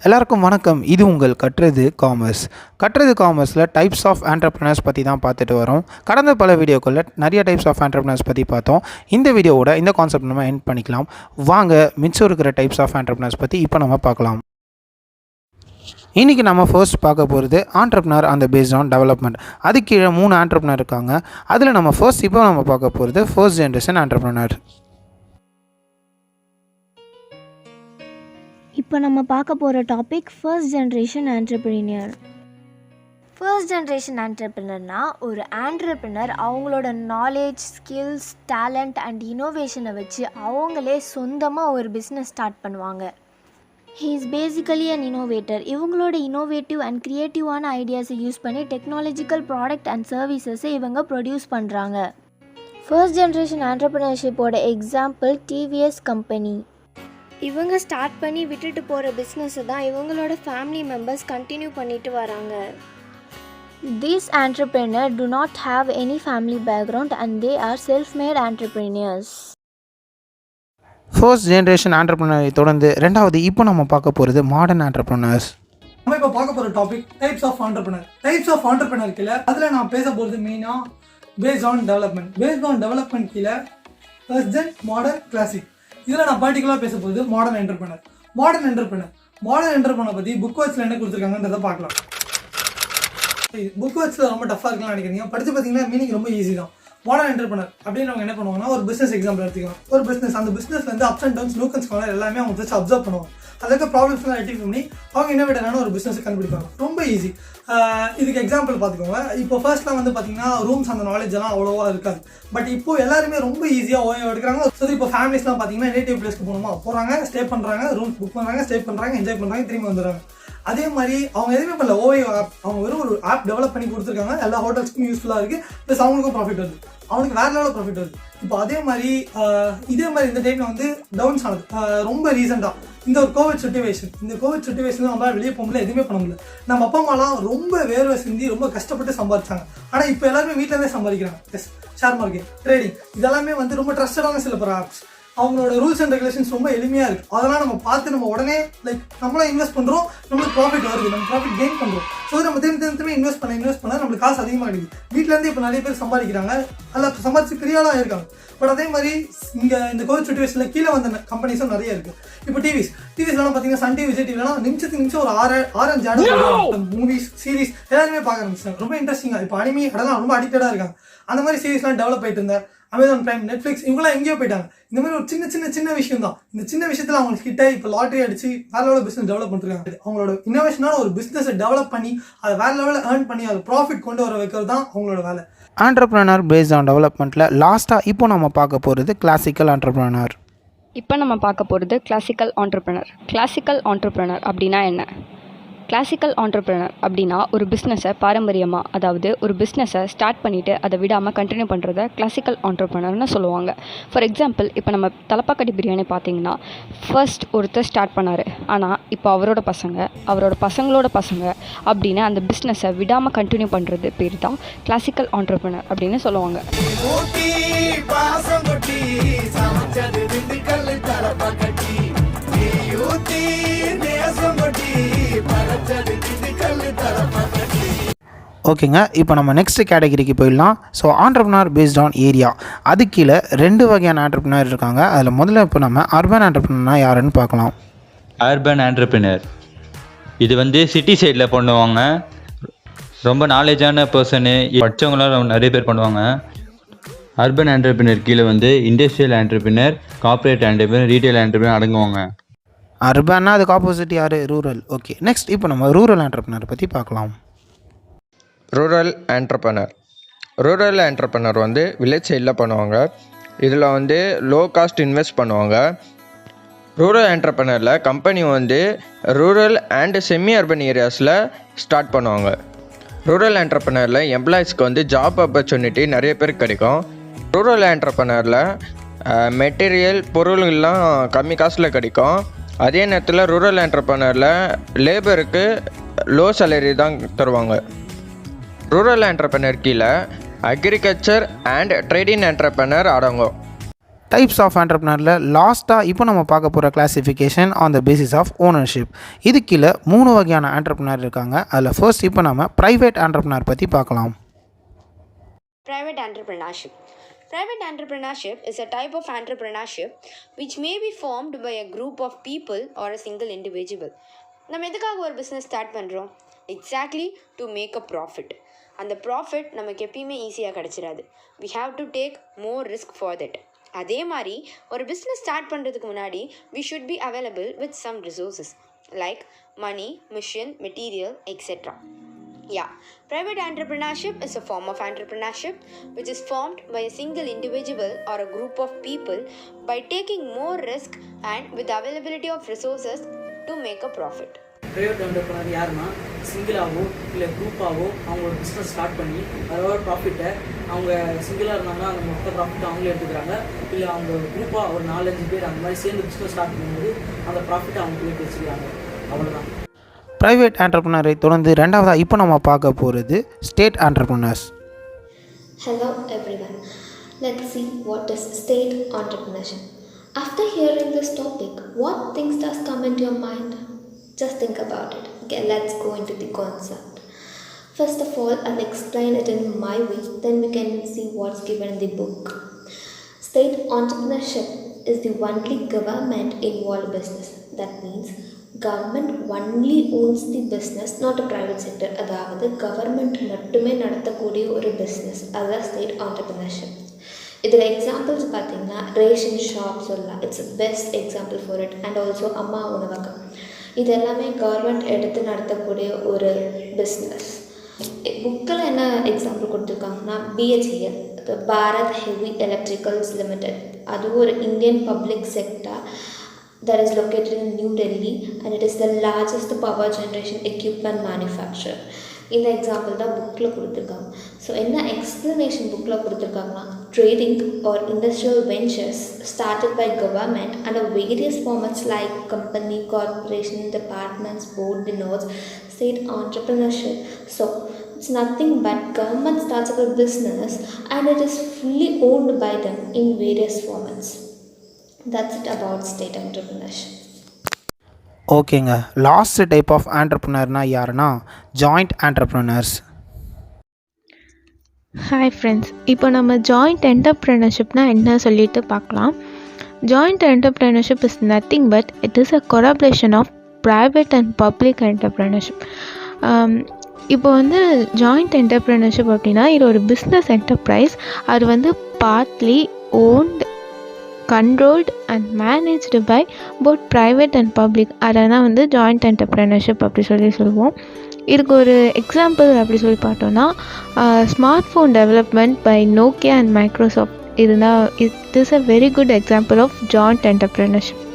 எல்லாருக்கும் வணக்கம். இது உங்கள் கற்றது காமர்ஸ். கற்றது காமர்ஸில் டைப்ஸ் ஆஃப் ஆண்டர்ப்ரனர்ஸ் பற்றி தான் பார்த்துட்டு வரோம். கடந்த பல வீடியோக்களில் நிறைய டைப்ஸ் ஆஃப் ஆண்டர்ப்ரனர்ஸ் பற்றி பார்த்தோம். இந்த வீடியோவோட இந்த கான்செப்ட் நம்ம எண்ட் பண்ணிக்கலாம். வாங்க மிச்சம் இருக்கிற டைப்ஸ் ஆஃப் ஆண்டர்ப்ரனர்ஸ் பற்றி இப்போ நம்ம பார்க்கலாம். இன்றைக்கி நம்ம ஃபர்ஸ்ட் பார்க்க போகிறது ஆண்டர்ப்ரனர் அந்த பேஸ்ட் ஆன் டெவலப்மெண்ட். அது கீழே 3 ஆண்டர்ப்ரனர் இருக்காங்க. அதில் நம்ம இப்போ நம்ம பார்க்க போகிறது ஃபர்ஸ்ட் ஜென்ரேஷன் ஆண்டர்ப்ரனர். இப்போ நம்ம பார்க்க போகிற topic first generation entrepreneur. First generation ஆண்டர்ப்ரனர்னா ஒரு ஆண்டர்ப்ரனர் அவங்களோட நாலேஜ், ஸ்கில்ஸ், டேலண்ட் அண்ட் இனோவேஷனை வச்சு அவங்களே சொந்தமாக ஒரு பிஸ்னஸ் ஸ்டார்ட் பண்ணுவாங்க. He is basically an innovator. இவங்களோட இனோவேட்டிவ் அண்ட் க்ரியேட்டிவான ஐடியாஸை யூஸ் பண்ணி டெக்னாலஜிக்கல் ப்ராடக்ட் அண்ட் சர்வீசஸை இவங்க ப்ரொடியூஸ் பண்ணுறாங்க. ஃபர்ஸ்ட் ஜென்ரேஷன் ஆண்டர்ப்ரனர்ஷிப்போட எக்ஸாம்பிள் டிவிஎஸ் கம்பெனி. இவங்க ஸ்டார்ட் பண்ணி விட்டுட்டு போகிற பிஸ்னஸை தான் இவங்களோட ஃபேமிலி மெம்பர்ஸ் கண்டினியூ பண்ணிட்டு வராங்க. These entrepreneurs do not have any family background and they are self-made entrepreneurs. First generation ஆண்டர்ப்ரனரை தொடர்ந்து ரெண்டாவது இப்போ நம்ம பார்க்க போகிறது மாடர்ன் ஆண்டர்ப்ரனர்ஸ். நம்ம இப்போ பார்க்க போகிற topic types of entrepreneur. Types of entrepreneur கீழே அதில் நான் பேச போகிறது மெயினாக based on development. Based on development கீழே ஃபர்ஸ்ட் ஜென், மாடர்ன், கிளாசிக். இதில் நான் பர்டிகுலராக பேச போகிறது மாடர்ன் என்டர்பிரனர். மாடர்ன் என்டர்பிரனர் பற்றி புக் வாட்சில் என்ன கொடுத்துருக்காங்கன்றதை பார்க்கலாம். புக் வாட்சில் ரொம்ப டஃபாக இருக்குன்னு நினைக்கிறீங்க. படித்து பார்த்தீங்கன்னா மீனிங் ரொம்ப ஈஸி தான். மாடர்ன் என்டர்பிரனர் அப்படின்றவங்க என்ன பண்ணுவாங்கன்னா ஒரு பிஸ்னஸ் எக்ஸாம்பிள் எடுத்துக்கலாம். ஒரு பிஸ்னஸ், அந்த பிஸ்னஸ்ல வந்து ups and downs, luck and scholar எல்லாமே அவங்க ஜஸ்ட் அப்சர்வ் பண்ணுவாங்க. அதுக்கு ப்ராப்ளம்ஸ்லாம் ஐடென்டிஃபை பண்ணி அவங்க இன்னோவேட்டரான ஒரு பிஸ்னஸ் கண்டுபிடிப்பாங்க. ரொம்ப ஈஸி. இதுக்கு எக்ஸாம்பிள் பார்த்துக்கோங்க. இப்போ ஃபர்ஸ்ட்லாம் வந்து பார்த்தீங்கன்னா ரூம்ஸ் அந்த நாலேஜ் எல்லாம் அவ்வளோவா இருக்காது. பட் இப்போ எல்லாருமே ரொம்ப ஈஸியாக ஓய்வு எடுக்கிறாங்க. ஸோ இப்போ ஃபேமிலிஸ்லாம் பார்த்தீங்கன்னா நேட்டிவ் பிளேஸ்க்கு போகிறாங்க, ஸ்டே பண்ணுறாங்க, ரூம்ஸ் புக் பண்ணுறாங்க, ஸ்டே பண்ணுறாங்க, என்ஜாய் பண்ணுறாங்க, திரும்பி வந்துடுறாங்க. அதே மாதிரி அவங்க எதுவுமே பண்ணல, ஓய்வு ஆப். அவங்க வெறும் ஒரு ஆப் டெவலப் பண்ணி கொடுத்துருக்காங்க. எல்லா ஹோட்டல்ஸ்க்கும் யூஸ்ஃபுல்லாக இருக்குது. ப்ளஸ் அவங்களுக்கும் ப்ராஃபிட் வருது. அவனுக்கு வேறு லெவலில் ப்ராஃபிட் வருது. இப்போ இதே மாதிரி இந்த டைமில் வந்து டவுன்ஸ் ஆனது ரொம்ப ரீசெண்டாக இந்த ஒரு கோவிட் சுச்சுவேஷன் நம்மளால் வெளியே போக முடியல, எதுவுமே பண்ண முடியல. நம்ம அப்பா அம்மாலாம் ரொம்ப வேர்வை சிந்தி ரொம்ப கஷ்டப்பட்டு சம்பாதிச்சாங்க. ஆனால் இப்போ எல்லாருமே வீட்டிலேருந்தே சம்பாதிக்கிறாங்க. எஸ், ஷேர் மார்க்கெட், ட்ரேடிங், இதெல்லாமே வந்து ரொம்ப ட்ரஸ்டடான சில ஆப்ஸ். அவங்களோட ரூல்ஸ் அண்ட் ரெகுலேஷன்ஸ் ரொம்ப எளிமையாக இருக்குது. அதெல்லாம் நம்ம பார்த்து நம்ம உடனே நம்மளாம் இன்வெஸ்ட் பண்ணுறோம், நம்மளுக்கு ப்ராஃபிட் வருது, நம்ம ப்ராஃபிட் கெயின் பண்ணுறோம். ஸோ நம்ம திரும்பி இன்வெஸ்ட் பண்ண நம்மளுக்கு காசு அதிகமாக கிடைக்குது. வீட்டிலேருந்து இப்போ நிறைய பேர் சம்பாதிக்கிறாங்க, அதில் சம்பாதிச்சு பெரியாளாக இருக்காங்க. பட் அதே மாதிரி இங்கே இந்த கோவிட் சுச்சுவேஷனில் கீழே வந்த கம்பெனிஸும் நிறைய இருக்குது. இப்போ டிவிஸ்லாம் பார்த்தீங்கன்னா சன் டிவி, விஜய் டிவிலாம் நிமிஷத்துக்கு நிமிஷம் ஒரு 6-5 ஆட் மூவிஸ், சீரிஸ் எல்லாருமே பார்க்க ஆரம்பிச்சாங்க. ரொம்ப இன்ட்ரெஸ்டிங்காக. இப்போ அனிமி அதெல்லாம் ரொம்ப அடிக்டடாக இருக்காங்க. அந்த மாதிரி சீரிஸ்லாம் டெவலப் ஆகிட்டு இருந்தேன். அமேசான் பிரைம், நெட்ஃப்ளிக்ஸ் இவங்களாம் எங்கேயோ போயிட்டாங்க. இந்த மாதிரி ஒரு சின்ன விஷயம் தான். இந்த சின்ன விஷயத்தில் அவங்களுக்கு கிட்ட இப்போ லாட்டரி அடிச்சு வேற லெவலில் பிஸ்னஸ் டெவலப் பண்ணிருக்காங்க. அவங்களோட இன்னோவேஷனான ஒரு பிஸ்னஸை டெவலப் பண்ணி அதை வேற லெவலில் ஏர்ன் பண்ணி அதை ப்ராஃபிட் கொண்டு வர வைக்கிறது தான் அவங்களோட வேலை. ஆண்டர்ப்ரனர் பேஸ்ட் ஆன் டெவலப்மெண்ட்டில் லாஸ்ட்டாக இப்போ நம்ம பார்க்க போகிறது கிளாசிக்கல் ஆண்டர்ப்ரனர். இப்போ நம்ம பார்க்க போகிறது கிளாசிக்கல் ஆண்டர்ப்ரனர் அப்படின்னா என்ன? கிளாசிக்கல் ஆண்டர்ப்ரனர் அப்படின்னா ஒரு பிஸ்னஸை பாரம்பரியமாக, அதாவது ஒரு பிஸ்னஸை ஸ்டார்ட் பண்ணிவிட்டு அதை விடாமல் கண்டினியூ பண்ணுறத கிளாசிக்கல் ஆண்டர்ப்ரனர்னு சொல்லுவாங்க. ஃபார் எக்ஸாம்பிள், இப்போ நம்ம தலப்பாக்கட்டி பிரியாணி பார்த்தீங்கன்னா ஃபர்ஸ்ட் ஒருத்தர் ஸ்டார்ட் பண்ணார். ஆனால் இப்போ அவரோட பசங்களோட பசங்க அப்படின்னு அந்த பிஸ்னஸை விடாமல் கண்டினியூ பண்ணுறது பேர் தான் கிளாசிக்கல் ஆண்டர்ப்ரனர் அப்படின்னு சொல்லுவாங்க. ஓகேங்க, இப்போ நம்ம நெக்ஸ்ட் கேட்டகரிக்கு போயிடலாம். So entrepreneur based on area. அது கீழே 2 வகையான ஆண்டர்ப்ரனர் இருக்காங்க. அதில் முதல்ல இப்போ நம்ம அர்பன் ஆண்டர்ப்ரனர்னா யாருன்னு பார்க்கலாம். அர்பன் ஆண்டர்ப்ரனர் இது வந்து சிட்டி சைடில் பண்ணுவாங்க. ரொம்ப நாலேஜான பர்சனு, படித்தவங்களாம் நிறைய பேர் பண்ணுவாங்க. அர்பன் ஆண்டர்ப்ரனர் கீழே வந்து industrial entrepreneur, corporate entrepreneur, retail entrepreneur அடங்குவாங்க. அர்பன்னா அதுக்கு ஆப்போசிட் யார்? ரூரல். ஓகே, நெக்ஸ்ட் இப்போ நம்ம ரூரல் ஆண்டர்ப்ரனர் பற்றி பார்க்கலாம். ரூரல் ஆண்டர்ப்ரனர் வந்து வில்லேஜ் சைடில் பண்ணுவாங்க. இதில் வந்து லோ காஸ்ட் இன்வெஸ்ட் பண்ணுவாங்க. ரூரல் ஆண்டர்ப்ரனரில் கம்பெனி வந்து ரூரல் அண்ட் செமி அர்பன் ஏரியாஸில் ஸ்டார்ட் பண்ணுவாங்க. ரூரல் ஆண்டர்ப்ரனரில் எம்ப்ளாயீஸ்க்கு வந்து ஜாப் ஆப்பர்ச்சுனிட்டி நிறைய பேருக்கு கிடைக்கும். ரூரல் ஆண்டர்ப்ரனரில் மெட்டீரியல் பொருள்கள்லாம் கம்மி காஸ்ட்டில் கிடைக்கும். அதே நேரத்தில் ரூரல் ஆண்டர்ப்ரனரில் லேபருக்கு லோ சேலரி தான் தருவாங்க. ரூரல் ஆண்டர்ப்ரனர் கீழே அக்ரிகல்ச்சர் அண்ட் ட்ரேடிங் ஆண்டர்ப்ரனர் அடங்கும். டைப்ஸ் ஆஃப் ஆண்டர்ப்ரனரில் லாஸ்ட்டாக இப்போ நம்ம பார்க்க போகிற classification on the basis of ownership. இது கீழே 3 வகையான ஆண்டர்ப்ரனர் இருக்காங்க. அதில் ஃபர்ஸ்ட் இப்போ நம்ம ப்ரைவேட் ஆண்டர்ப்ரனர் பற்றி பார்க்கலாம். Private entrepreneurship. Private entrepreneurship is a type of entrepreneurship which may be formed by a group of people or a single individual. நம்ம எதுக்காக ஒரு பிஸ்னஸ் ஸ்டார்ட் பண்ணுறோம்? Exactly to make a profit. அந்த profit நமக்கு எப்பயுமே ஈஸியாக கிடச்சிடாது. We have to take more risk for that. அதே மாதிரி ஒரு பிஸ்னஸ் ஸ்டார்ட் பண்ணுறதுக்கு முன்னாடி we should be available with some resources like money, machine, material, etcetera. Yeah, private entrepreneurship is a form of entrepreneurship which is formed by a single individual or a group of people by taking more risk and with the availability of resources to make a profit. Private entrepreneur யாருன்னா சிங்கிளாகவோ இல்லை குரூப்பாகவோ அவங்களோட business start பண்ணி அதோட ப்ராஃபிட்டை அவங்க சிங்கிளாக இருந்தாங்கன்னா அந்த மொத்த ப்ராஃபிட்டை அவங்களே எடுத்துக்கிறாங்க. இல்லை அவங்க குரூப்பாக ஒரு 4-5 பேர் அந்த மாதிரி சேர்ந்து பிஸ்னஸ் ஸ்டார்ட் பண்ணும்போது அந்த ப்ராஃபிட்டை அவங்களே வச்சுக்கிறாங்க. அவ்வளோதான். ப்ரைவேட் ஆண்டர்ப்ரனரை தொடர்ந்து ரெண்டாவதாக இப்போ நம்ம பார்க்க போகிறது state entrepreneurs. Hello everyone. Let's see what is state entrepreneurship. After hearing this topic, what things does come into your mind? Just think about it. Okay, let's go into the concept. First of all, I'll explain it in my way, then we can see what's given in the book. State entrepreneurship is the only government involved business. That means government only owns the business, not a private sector. அதாவது government மட்டுமே நடத்தக்கூடிய ஒரு business, அதுதான் state entrepreneurship. இதில் examples பார்த்தீங்கன்னா ration shop சொல்லலாம், it's best example for it. And also அம்மா உணவகம், இது எல்லாமே கவர்மெண்ட் எடுத்து நடத்தக்கூடிய ஒரு பிஸ்னஸ். புக்கில் என்ன எக்ஸாம்பிள் கொடுத்துருக்காங்கன்னா BHEL, Bharat heavy electricals limited. அதுவும் ஒரு Indian public sector that is located in New Delhi and it is the largest power generation equipment manufacturer. இந்த எக்ஸாம்பிள் தான் புக்கில் கொடுத்துருக்காங்க. ஸோ என்ன எக்ஸ்ப்ளனேஷன் புக்கில் கொடுத்துருக்காங்கன்னா trading or industrial ventures started by government and various formats like company, corporation, departments, board, denotes state entrepreneurship. So it's nothing but government starts up a business and it is fully owned by them in various formats. That's it about state entrepreneurship. ஓகேங்க, last type of ஆண்டர்ப்ரனர்னா யாருன்னா joint entrepreneurs. Hi friends, இப்போ நம்ம joint என்டர்ப்ரெனர்ஷிப்னால் என்ன சொல்லிட்டு பார்க்கலாம். Joint entrepreneurship is nothing but it is a collaboration of private and public entrepreneurship. இப்போ வந்து joint என்டர்ப்ரெனர்ஷிப் அப்படின்னா இது ஒரு பிஸ்னஸ் என்டர்ப்ரைஸ். அது வந்து partly won't, controlled and managed by both private and public. அதனால் வந்து ஜாயிண்ட் என்டர்ப்ரெனர்ஷிப் அப்படி சொல்லுவோம். இதுக்கு ஒரு எக்ஸாம்பிள் அப்படி சொல்லி பார்த்தோன்னா smart phone development by Nokia and Microsoft. இதுதான் it is a very good example of joint entrepreneurship.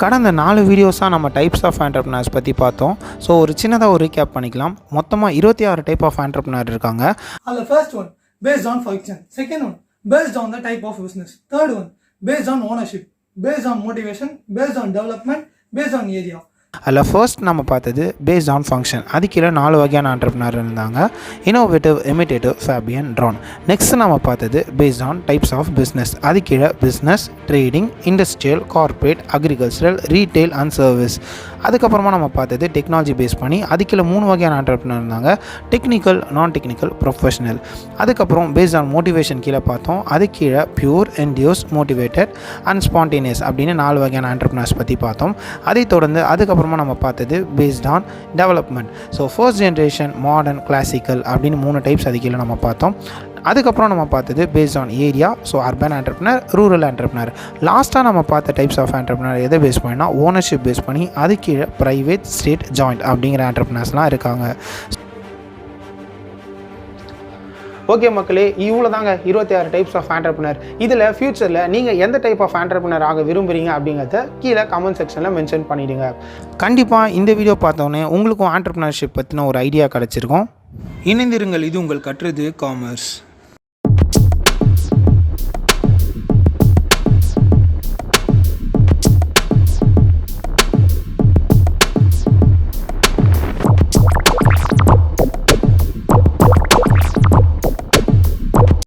கடந்த 4 வீடியோஸாக நம்ம டைப்ஸ் ஆஃப் ஆண்டர்ப்ரனர்ஸ் பற்றி பார்த்தோம். ஸோ ஒரு சின்னதாக ஒரு ரீகேப் பண்ணிக்கலாம். மொத்தமாக 26 டைப் ஆஃப் ஆண்டர்ப்ரனர் இருக்காங்க. அதில் first one based on function, second one based on the type of business, third one based on ownership, based on motivation, based on development, based on area. அதில் first நம்ம பார்த்தது based on function. அது கீழே 4 வகையான entrepreneur இருந்தாங்க: innovative, imitative, Fabian, drone. Next நம்ம பார்த்தது based on types of business. அது கீழே business, trading, industrial, corporate, agricultural, retail and service. அதுக்கப்புறமா நம்ம பார்த்தது டெக்னாலஜி பேஸ் பண்ணி. அது கீழே 3 வகையான ஆண்டர்ப்ரனர் இருந்தாங்க: டெக்னிக்கல், நான் டெக்னிக்கல், ப்ரொஃபஷனல். அதுக்கப்புறம் பேஸ்ட் ஆன் மோட்டிவேஷன் கீழே பார்த்தோம். அது கீழே pure, endures, motivated and spontaneous அப்படின்னு 4 வகையான ஆண்டர்ப்ரனர்ஸ் பற்றி பார்த்தோம். அதை தொடர்ந்து அதுக்கப்புறமா நம்ம பார்த்தது based on development. So first generation, modern, classical அப்படின்னு 3 டைப்ஸ் அது கீழே நம்ம பார்த்தோம். அதுக்கப்புறம் நம்ம பார்த்தது based on area, so urban entrepreneur, rural entrepreneur. லாஸ்ட்டாக நம்ம பார்த்த டைப்ஸ் ஆஃப் ஆண்டர்ப்ரனர் எதை பேஸ் பண்ணினா ஓனர்ஷிப் பேஸ் பண்ணி. அது கீழே ப்ரைவேட், ஸ்டேட், ஜாயிண்ட் அப்படிங்கிற ஆண்டர்ப்ரனர்ஸ்லாம் இருக்காங்க. ஓகே மக்களே, இவ்வளோ தாங்க 26 டைப்ஸ் ஆஃப் ஆண்டர்ப்ரனர். இதில் ஃப்யூச்சரில் நீங்கள் எந்த டைப் ஆஃப் ஆண்டர்ப்ரனர் ஆக விரும்புகிறீங்க அப்படிங்கிறத கீழே கமெண்ட் செக்ஷனில் மென்ஷன் பண்ணிவிடுங்க. கண்டிப்பாக இந்த வீடியோ பார்த்தோன்னே உங்களுக்கும் ஆண்டர்ப்ரனர்ஷிப் பற்றின ஒரு ஐடியா கிடச்சிருக்கும். இணைந்திருங்கள், இது உங்கள் கற்றது காமர்ஸ்.